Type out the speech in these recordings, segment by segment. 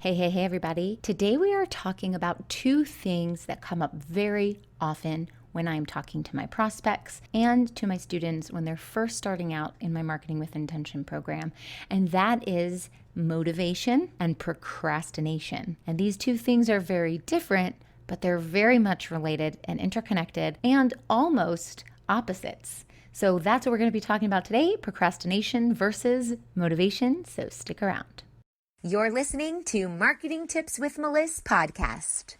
Hey, everybody. Today we are talking about two things that come up very often when I'm talking to my prospects and to my students when they're first starting out in my Marketing with Intention program. And that is motivation and procrastination. And these two things are very different, but they're very much related and interconnected and almost opposites. So that's what we're going to be talking about today, procrastination versus motivation. So stick around. You're listening to Marketing Tips with Meliss podcast.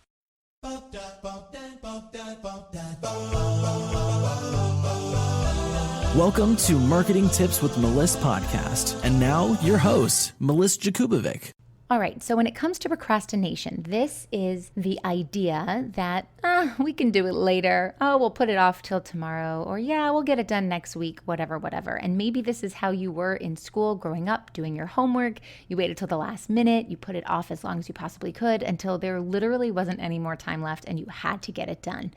Welcome to Marketing Tips with Meliss podcast. And now your host, Meliss-Ep. All right, so when it comes to procrastination, this is the idea that we can do it later. Oh, we'll put it off till tomorrow. Or yeah, we'll get it done next week, whatever. And maybe this is how you were in school growing up, doing your homework. You waited till the last minute. You put it off as long as you possibly could until there literally wasn't any more time left and you had to get it done.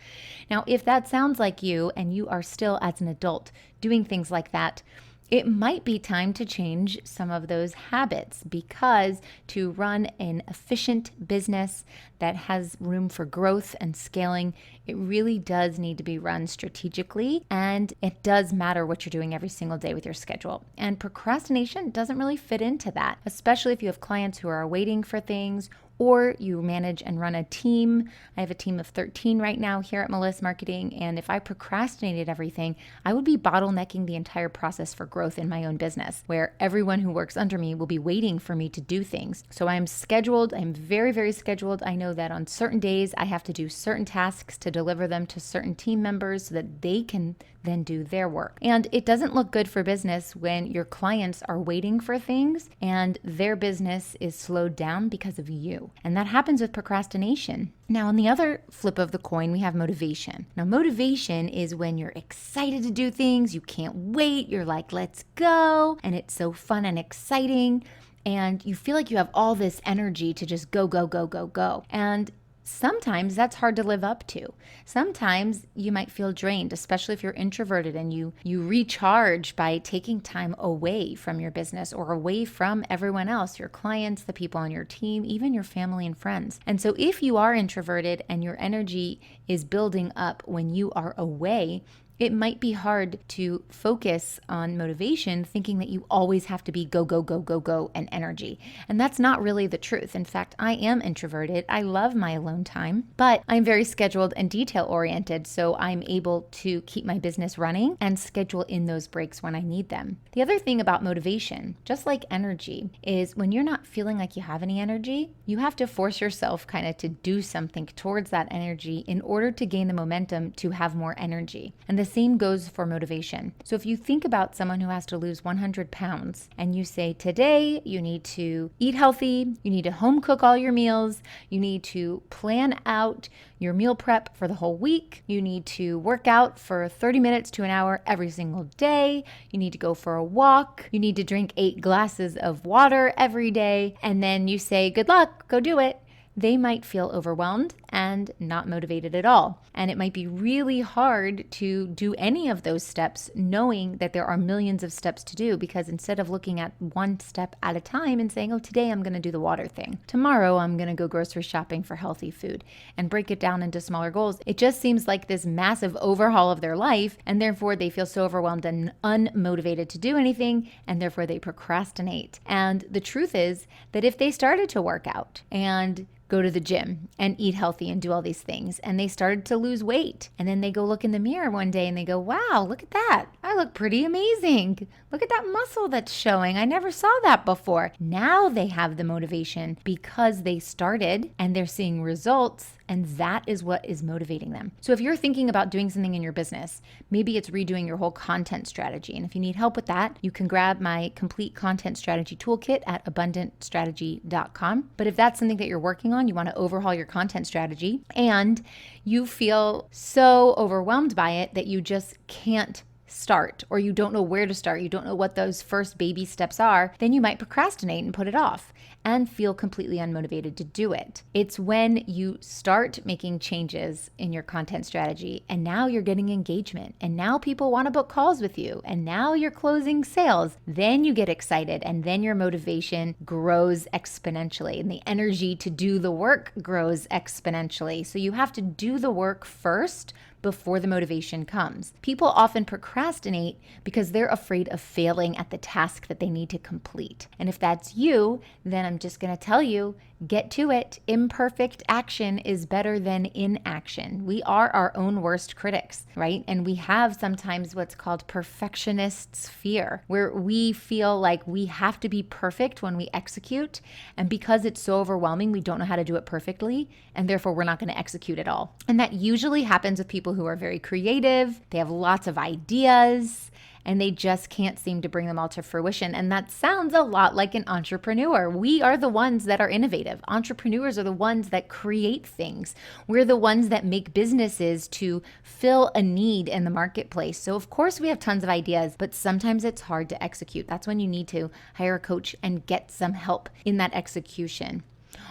Now, if that sounds like you and you are still as an adult doing things like that, it might be time to change some of those habits, because to run an efficient business that has room for growth and scaling, it really does need to be run strategically, and it does matter what you're doing every single day with your schedule. And procrastination doesn't really fit into that, especially if you have clients who are waiting for things, or you manage and run a team. I have a team of 13 right now here at Meliss Marketing, and if I procrastinated everything, I would be bottlenecking the entire process for growth in my own business, where everyone who works under me will be waiting for me to do things. So I'm scheduled. I'm very, very scheduled. I know that on certain days I have to do certain tasks to deliver them to certain team members so that they can then do their work. And it doesn't look good for business when your clients are waiting for things and their business is slowed down because of you. And that happens with procrastination. Now, on the other flip of the coin, we have motivation. Now, motivation is when you're excited to do things, you can't wait, you're like, let's go, and it's so fun and exciting, and you feel like you have all this energy to just go. And sometimes that's hard to live up to. Sometimes you might feel drained, especially if you're introverted and you recharge by taking time away from your business or away from everyone else, your clients, the people on your team, even your family and friends. And so if you are introverted and your energy is building up when you are away, it might be hard to focus on motivation, thinking that you always have to be go, and energy. And that's not really the truth. In fact, I am introverted. I love my alone time, but I'm very scheduled and detail-oriented, so I'm able to keep my business running and schedule in those breaks when I need them. The other thing about motivation, just like energy, is when you're not feeling like you have any energy, you have to force yourself kind of to do something towards that energy in order to gain the momentum to have more energy. And the same goes for motivation. So if you think about someone who has to lose 100 pounds and you say, today you need to eat healthy, you need to home cook all your meals, you need to plan out your meal prep for the whole week, you need to work out for 30 minutes to an hour every single day, you need to go for a walk, you need to drink 8 glasses of water every day, and then you say, good luck, go do it. They might feel overwhelmed and not motivated at all. And it might be really hard to do any of those steps knowing that there are millions of steps to do, because instead of looking at one step at a time and saying, oh, today I'm going to do the water thing, tomorrow I'm going to go grocery shopping for healthy food, and break it down into smaller goals, it just seems like this massive overhaul of their life, and therefore they feel so overwhelmed and unmotivated to do anything, and therefore they procrastinate. And the truth is that if they started to work out and go to the gym and eat healthy and do all these things, and they started to lose weight, and then they go look in the mirror one day and they go, wow, look at that. I look pretty amazing. Look at that muscle that's showing. I never saw that before. Now they have the motivation because they started and they're seeing results, and that is what is motivating them. So if you're thinking about doing something in your business, maybe it's redoing your whole content strategy. And if you need help with that, you can grab my complete content strategy toolkit at abundantstrategy.com. But if that's something that you're working on, you want to overhaul your content strategy, and you feel so overwhelmed by it that you just can't start, or you don't know where to start, you don't know what those first baby steps are, then you might procrastinate and put it off and feel completely unmotivated to do it. It's when you start making changes in your content strategy and now you're getting engagement and now people want to book calls with you and now you're closing sales, then you get excited and then your motivation grows exponentially and the energy to do the work grows exponentially. So you have to do the work first before the motivation comes. People often procrastinate because they're afraid of failing at the task that they need to complete. And if that's you, then I'm just going to tell you, get to it. Imperfect action is better than inaction. We are our own worst critics, right? And we have sometimes what's called perfectionist's fear, where we feel like we have to be perfect when we execute. And because it's so overwhelming, we don't know how to do it perfectly. And therefore, we're not going to execute at all. And that usually happens with people who are very creative. They have lots of ideas and they just can't seem to bring them all to fruition. And that sounds a lot like an entrepreneur. We are the ones that are innovative. Entrepreneurs are the ones that create things. We're the ones that make businesses to fill a need in the marketplace. So of course we have tons of ideas, but sometimes it's hard to execute. That's when you need to hire a coach and get some help in that execution.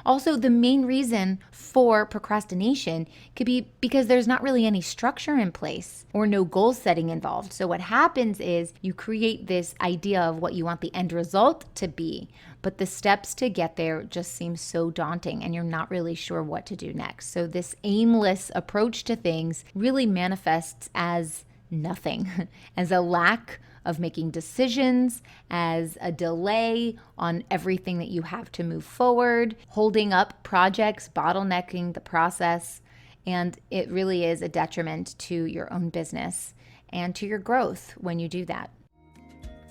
Also, the main reason for procrastination could be because there's not really any structure in place or no goal setting involved. So what happens is you create this idea of what you want the end result to be, but the steps to get there just seem so daunting and you're not really sure what to do next. So this aimless approach to things really manifests as nothing, as a lack of making decisions, as a delay on everything that you have to move forward, holding up projects, bottlenecking the process, and it really is a detriment to your own business and to your growth when you do that.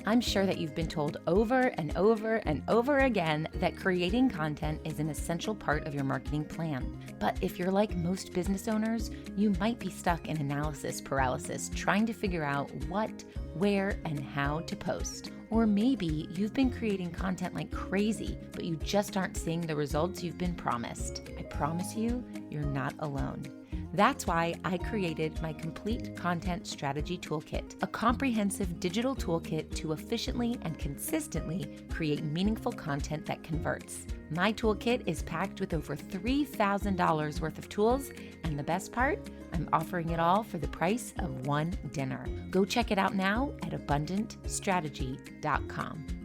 I'm sure that you've been told over and over and over again that creating content is an essential part of your marketing plan. But if you're like most business owners, you might be stuck in analysis paralysis, trying to figure out what, where, and how to post. Or maybe you've been creating content like crazy, but you just aren't seeing the results you've been promised. I promise you, you're not alone. That's why I created my complete content strategy toolkit, a comprehensive digital toolkit to efficiently and consistently create meaningful content that converts. My toolkit is packed with over $3,000 worth of tools, and the best part, I'm offering it all for the price of one dinner. Go check it out now at abundantstrategy.com.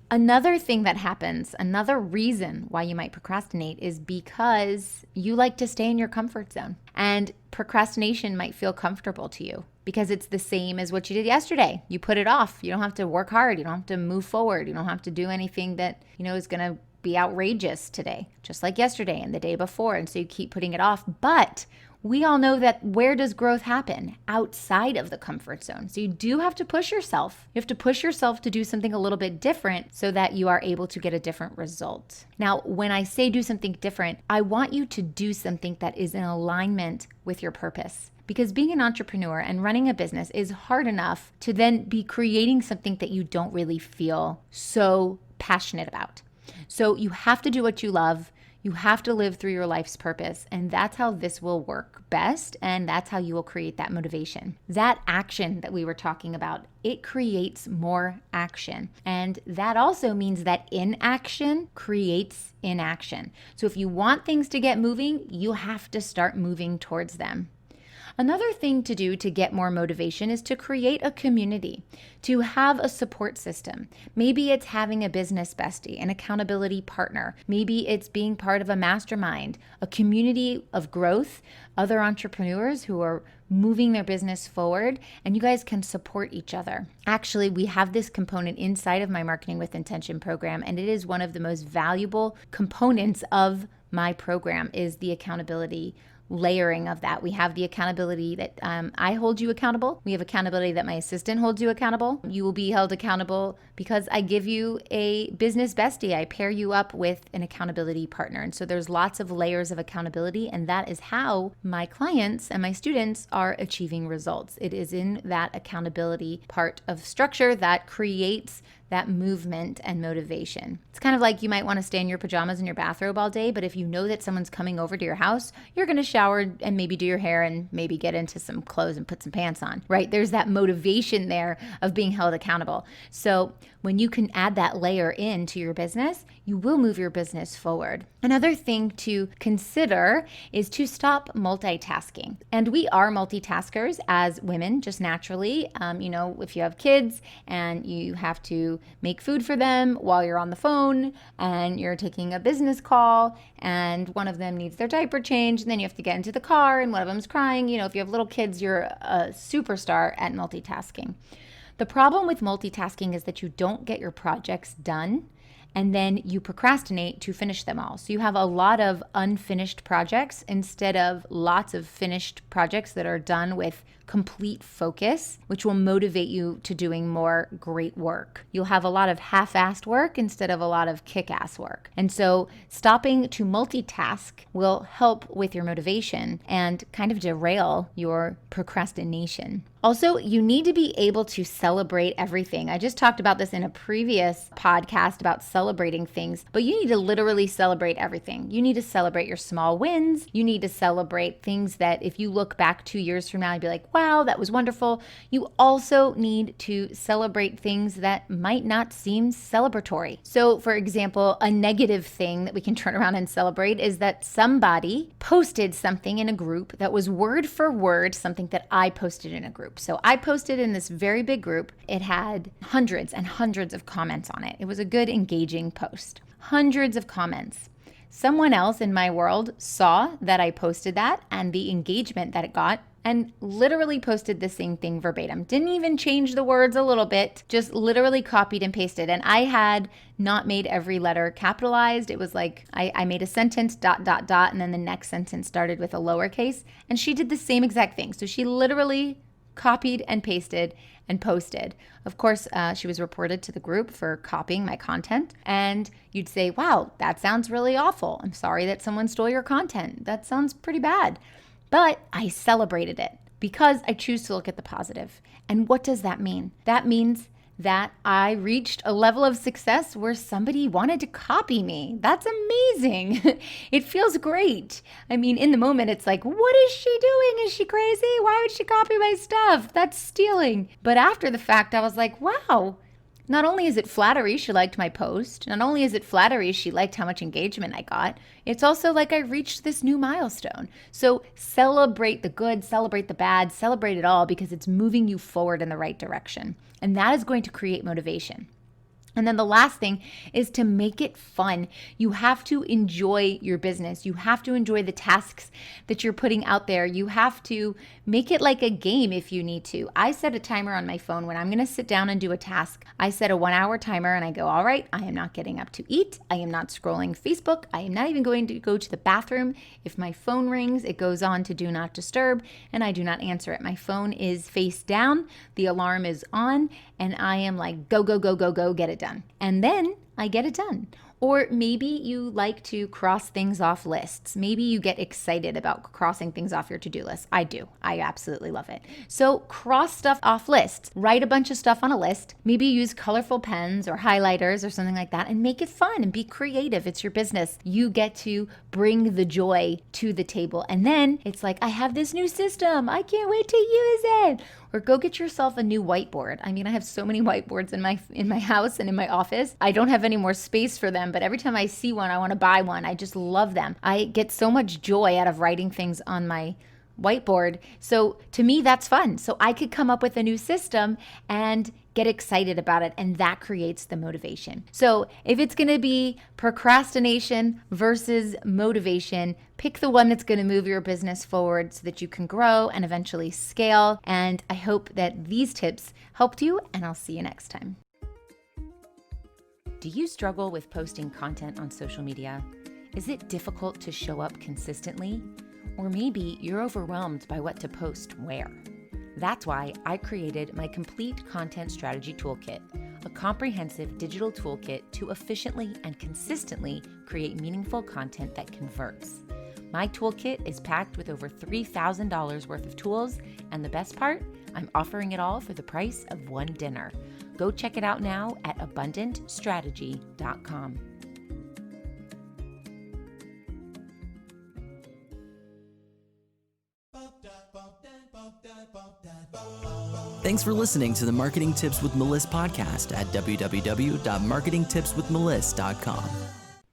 Another thing that happens, another reason why you might procrastinate is because you like to stay in your comfort zone. And procrastination might feel comfortable to you because it's the same as what you did yesterday. You put it off. You don't have to work hard. You don't have to move forward. You don't have to do anything that, is going to be outrageous today, just like yesterday and the day before. And so you keep putting it off. But we all know that where does growth happen? Outside of the comfort zone. So you do have to push yourself. You have to push yourself to do something a little bit different so that you are able to get a different result. Now, when I say do something different, I want you to do something that is in alignment with your purpose. Because being an entrepreneur and running a business is hard enough to then be creating something that you don't really feel so passionate about. So you have to do what you love. You have to live through your life's purpose, and that's how this will work best, and that's how you will create that motivation. That action that we were talking about, it creates more action, and that also means that inaction creates inaction. So if you want things to get moving, you have to start moving towards them. Another thing to do to get more motivation is to create a community, to have a support system. Maybe it's having a business bestie, an accountability partner. Maybe it's being part of a mastermind, a community of growth, other entrepreneurs who are moving their business forward, and you guys can support each other. Actually, we have this component inside of my Marketing with Intention program, and it is one of the most valuable components of my program is the accountability layering of that. We have the accountability that I hold you accountable. We have accountability that my assistant holds you accountable. You will be held accountable because I give you a business bestie. I pair you up with an accountability partner. And so there's lots of layers of accountability, and that is how my clients and my students are achieving results. It is in that accountability part of structure that creates that movement and motivation. It's kind of like you might want to stay in your pajamas and your bathrobe all day, but if you know that someone's coming over to your house, you're going to shower and maybe do your hair and maybe get into some clothes and put some pants on, right? There's that motivation there of being held accountable. So when you can add that layer into your business, you will move your business forward. Another thing to consider is to stop multitasking. And we are multitaskers as women, just naturally. If you have kids and you have to make food for them while you're on the phone and you're taking a business call and one of them needs their diaper changed and then you have to get into the car and one of them's crying. If you have little kids, you're a superstar at multitasking. The problem with multitasking is that you don't get your projects done and then you procrastinate to finish them all. So you have a lot of unfinished projects instead of lots of finished projects that are done with complete focus, which will motivate you to doing more great work. You'll have a lot of half-assed work instead of a lot of kick-ass work. And so stopping to multitask will help with your motivation and kind of derail your procrastination. Also, you need to be able to celebrate everything. I just talked about this in a previous podcast about celebrating things, but you need to literally celebrate everything. You need to celebrate your small wins. You need to celebrate things that if you look back 2 years from now, you'd be like, wow, that was wonderful. You also need to celebrate things that might not seem celebratory. So, for example, a negative thing that we can turn around and celebrate is that somebody posted something in a group that was word for word something that I posted in a group. So I posted in this very big group. It had hundreds and hundreds of comments on it. It was a good, engaging post. Hundreds of comments. Someone else in my world saw that I posted that and the engagement that it got and literally posted the same thing verbatim. Didn't even change the words a little bit, just literally copied and pasted. And I had not made every letter capitalized. It was like I made a sentence, ... and then the next sentence started with a lowercase. And she did the same exact thing. So she literally copied and pasted and posted. Of course, she was reported to the group for copying my content. And you'd say, wow, that sounds really awful. I'm sorry that someone stole your content. That sounds pretty bad. But I celebrated it because I choose to look at the positive. And what does that mean? That means that I reached a level of success where somebody wanted to copy me. That's amazing. It feels great. I mean, in the moment, it's like, what is she doing? Is she crazy? Why would she copy my stuff? That's stealing. But after the fact, I was like, wow. Not only is it flattery she liked my post, not only is it flattery she liked how much engagement I got, it's also like I reached this new milestone. So celebrate the good, celebrate the bad, celebrate it all because it's moving you forward in the right direction. And that is going to create motivation. And then the last thing is to make it fun. You have to enjoy your business. You have to enjoy the tasks that you're putting out there. You have to make it like a game if you need to. I set a timer on my phone when I'm going to sit down and do a task. I set a 1-hour timer and I go, all right, I am not getting up to eat. I am not scrolling Facebook. I am not even going to go to the bathroom. If my phone rings, it goes on to do not disturb and I do not answer it. My phone is face down. The alarm is on and I am like, go, go, go, go, go, get it done. And then I get it done. Or maybe you like to cross things off lists. Maybe you get excited about crossing things off your to-do list. I do. I absolutely love it. So cross stuff off lists. Write a bunch of stuff on a list. Maybe use colorful pens or highlighters or something like that and make it fun and be creative. It's your business. You get to bring the joy to the table. And then it's like, I have this new system. I can't wait to use it. Or go get yourself a new whiteboard. I mean, I have so many whiteboards in my house and in my office. I don't have any more space for them, but every time I see one, I want to buy one. I just love them. I get so much joy out of writing things on my whiteboard. So to me, that's fun. So I could come up with a new system and get excited about it, and that creates the motivation. So if it's going to be procrastination versus motivation, pick the one that's going to move your business forward so that you can grow and eventually scale. And I hope that these tips helped you, and I'll see you next time. Do you struggle with posting content on social media? Is it difficult to show up consistently? Or maybe you're overwhelmed by what to post where? That's why I created my complete content strategy toolkit, a comprehensive digital toolkit to efficiently and consistently create meaningful content that converts. My toolkit is packed with over $3,000 worth of tools, and the best part, I'm offering it all for the price of one dinner. Go check it out now at abundantstrategy.com. Thanks for listening to the Marketing Tips with Meliss podcast at www.marketingtipswithmeliss.com.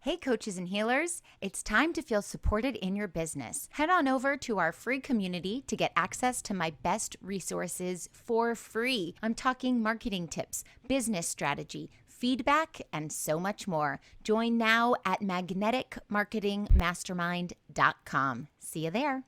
Hey, coaches and healers, it's time to feel supported in your business. Head on over to our free community to get access to my best resources for free. I'm talking marketing tips, business strategy, feedback, and so much more. Join now at magneticmarketingmastermind.com. See you there.